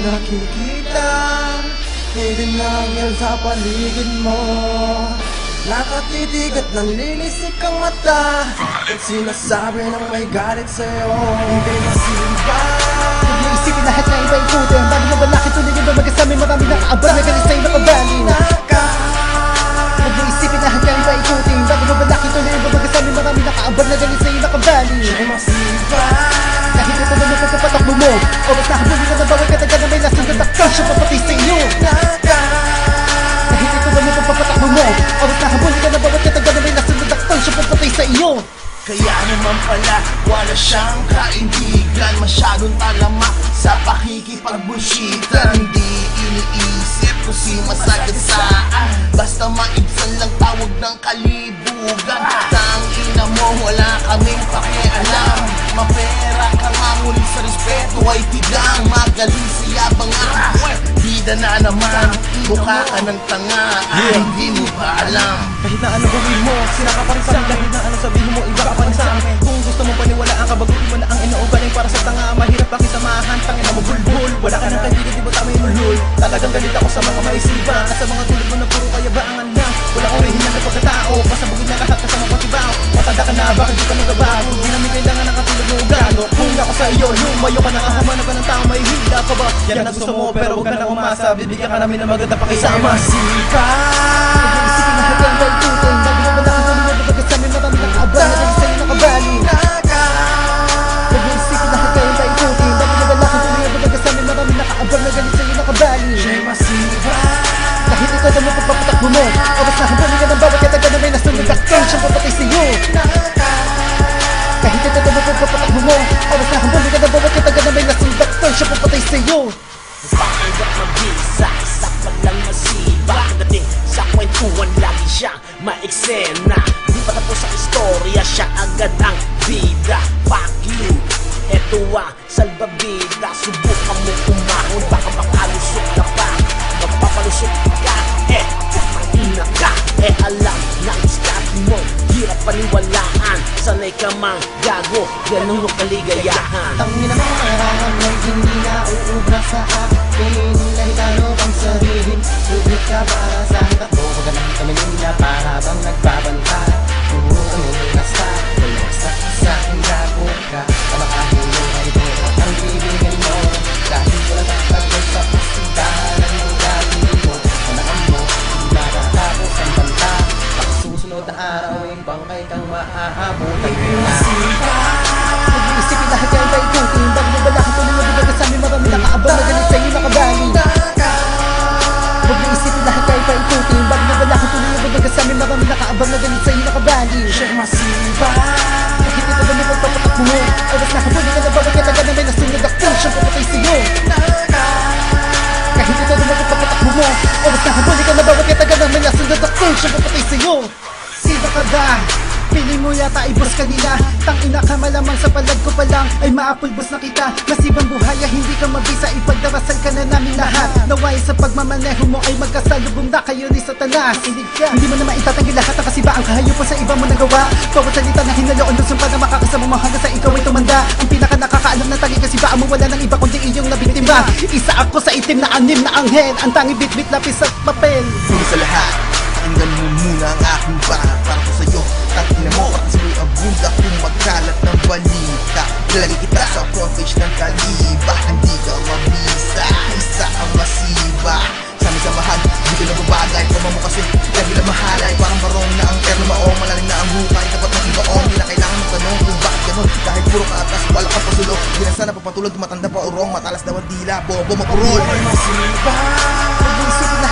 nakikita, hindi nangyal sa paligid mo. Nakatitig at nanlilisik ang mata at sinasabi ng may galit sa'yo. Hindi masiba, huwag niyo isipin lahat na iba ikutin. Bago mo balakit tuligin ba mag-asami, marami nakaabang na galit sa'yo nakabalin. Huwag niyo isipin lahat na iba ikutin. Bago mo balakit tuligin ba mag-asami, marami nakaabang na galit sa'yo nakabalin. siya'y masiba, Kahit ito naman pagkapatakbo mo, oras na habulin ka na bawal kataga na may lasang dadaktan siya papatay sa iyo. Kahit ito naman pagpapatakbo mo, oras na habulin ka na bawal kataga na may lasang dadaktan siya papatay sa iyo. kaya naman pala wala siyang kaibigan. Masyadong talamak sa pakikipagbulshitan. Hindi iniisip kung si masagasaan, basta maibsan lang tawag ng kalibugan. Tangina mo, wala kaming pakialam. Mapera ka nga, ngunit sa respeto ay tigang. Magaling siya bang bida na naman, mukha ka ng tanga, hindi mo ba alam? Kahit na ano gawin mo, sinaka pa rin sa akin. Kahit na ano sabihin mo, iba ka pa rin sa akin. Kung gusto mong paniwalaan ka, baguhin mo na ang inuugaling para sa tanga. Mahirap pakisamahan, tangin na mo bulbul. Wala ka ng kaibigan, di ba tama yung ulul? Talagang galit ako sa mga maisiba, at sa mga tulad mo na puro kayabangan lang. Wala orihinal na pagkatao, pasabugin na lahat kasama patibaw. Matanda ka na, bakit di ka magabago? Di namin kailangan ng katulad mo gano. Kung ako sa iyo, lumayo ka na nga, humanap ka ng tao, may hila ka ba? Yan na gusto mo, pero huwag ka na umasa. Bibigyan ka namin ng maganda pakisama. Masiba, Huwag niyo isipin lahat na iba ikutin. Bago mo balakit tuligin ba mag-asami, marami nakaabang na galit sa'yo nakabalin. Huwag niyo isipin lahat na iba ikutin. Bago mo balakit tuligin ba mag-asami, marami nakaabang na galit sa'yo nakabalin. siya'y masiba, Kahit ito naman pagpapatakbo mo, oras na habulin ka ng bawat kataga na may nasunod aktan siyang papatay sa'yo. Kahit ito naman pagpapatakbo mo, oras na habulin ka ng bawat kataga na may nasunod aktan siyang papatay sa'yo. Bakit mabisa, isa pa lang masiba. Pagdating sa kwentuhan, lagi siyang maeksena. Di pa tapos ang istorya, siya agad ang bida. Fuck you, eto ang salbabida. Subukan mo umahon, baka makalusot ka pa. Magpapalusot ka, mahina ka. Alam ng stat mo, hirap paniwalaan. Sanay ka mang gago, ganun ang kaligayahan. Tangina mo, kailangan may hindi na uubra sa akin. Kahit ano pang sabihin, subik ka para sa akin. Takbo ko ka nakita mo nila para bang nagbabanta. Ano basta, sa akin gago ka. Kamakahulong ay ito ang bibigyan mo. Dahil wala tatagay sa pastidahan ng gagawin mo. Tanakan mo, hindi matatapos ang banta. Pagsusunod na araw, yung bangkay kang maahabutan na. Huwag niyo isipin lahat yan ba ikutin. Bago mo balakit tuloy na bubaga sa amin, marami nakaabang na galit sa'yo nakabalin. Huwag niyo isipin lahat yan ba ikutin. Bago mo balakit tuloy na bubaga sa amin, marami nakaabang na galit sa'yo nakabalin. siya'y masiba, Kahit ito ba may pagpapatakbo mo, oras na habulin ka na bawat kataga na may nasunod aktan siyang papatay sa'yo. Kahit ito naman pagpapatakbo mo, oras na habulin ka na bawat kataga na may nasunod aktan siyang papatay sa'yo. Sino ka ba? Piling mo yata ay boss kanila. Tangina ka malamang sa palag ko pa lang ay maapulbos na kita. Masibang buhaya, hindi ka mabisa. Ipagdarasal ka na namin lahat. Naway sa pagmamaneho mo ay magkasalubong na kayo ni Satanas. Hindi mo naman itatanggi lahat ang kasibaan. Kahayupan sa iba mo nagawa. Bawat salita na hinaloon doon pa na makakasama mo hanggang sa ikaw ay tumanda. Ang pinaka nakakaalam na tangi kasibaan mo wala ng iba kundi iyong nabiktima. Isa ako sa itim na anim na anghel. Ang tangi bit-bit lapis at papel. una sa lahat, pakinggan mo muna ang aking bahat. Para ko sa'yo, tangina mo, at sa'yo'y abunda kung magkalat ng balita. Lalagay kita sa front page ng kaliba. Hindi ka mabisa, isa ang masiba. Sa amin samahan, hindi ka nababagay. Pama mo kasi, lagi na mahalay. Parang barong na ang terno maong, malalim na ang hukay. Tapat ng ibaon, hindi na kailangan mo tanong kung bakit ganun. Dahil puro ka atas, wala ka pa sulok. Hindi na sana papatulog, tumatanda pa urong. Matalas daw ang dila, bobo mapurol. Huwag mo isipin